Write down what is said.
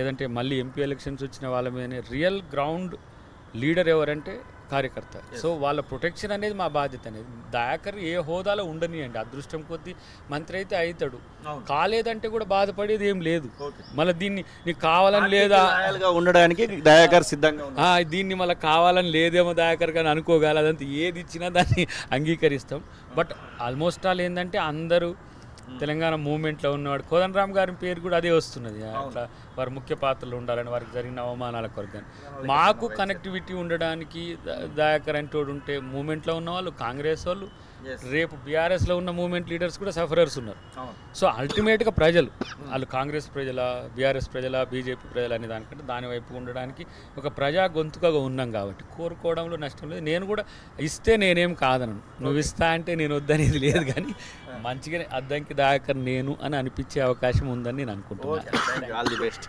లేదంటే మళ్ళీ MP elections వచ్చిన వాళ్ళ మీదనే రియల్ గ్రౌండ్ లీడర్ ఎవరంటే కార్యకర్త. సో వాళ్ళ ప్రొటెక్షన్ అనేది మా బాధ్యత అనేది. దయాకర్ ఏ హోదాలో ఉండనియండి, అదృష్టం కొద్దీ మంత్రి అయితే అవుతాడు, కాలేదంటే కూడా బాధపడేది ఏం లేదు. మళ్ళీ దీన్ని నీకు కావాలని లేదా ఉండడానికి దయాకర్ సిద్ధంగా దీన్ని మళ్ళీ కావాలని లేదేమో దయాకర్ కానీ అనుకోగల, అదంతా ఏది ఇచ్చినా దాన్ని అంగీకరిస్తాం. బట్ ఆల్మోస్ట్ ఆల్ ఏంటంటే అందరూ తెలంగాణ మూవ్మెంట్లో ఉన్నవాడు కోదండరామ్ గారి పేరు కూడా అదే వస్తున్నది. అట్లా వారు ముఖ్య పాత్రలు ఉండాలని, వారికి జరిగిన అవమానాల కొరకు. మాకు కనెక్టివిటీ ఉండడానికి దయాకర్ అంటోడు ఉంటే మూవ్మెంట్లో ఉన్న వాళ్ళు, కాంగ్రెస్ వాళ్ళు, రేపు బీఆర్ఎస్లో ఉన్న మూవ్మెంట్ లీడర్స్ కూడా సఫరర్స్ ఉన్నారు. సో అల్టిమేట్గా ప్రజలు వాళ్ళు కాంగ్రెస్ ప్రజల, బీఆర్ఎస్ ప్రజల, బీజేపీ ప్రజలు అనే దానికంటే దాని వైపు ఉండడానికి ఒక ప్రజా గొంతుకగా ఉన్నాం కాబట్టి కోరుకోవడంలో నష్టం లేదు. నేను కూడా ఇస్తే నేనేం కాదను, నువ్వు ఇస్తా అంటే నేను వద్దనేది లేదు, కానీ మంచిగానే అద్దంకి దయాకర్ నేను అని అనిపించే అవకాశం ఉందని నేను అనుకుంటున్నాను. All the best.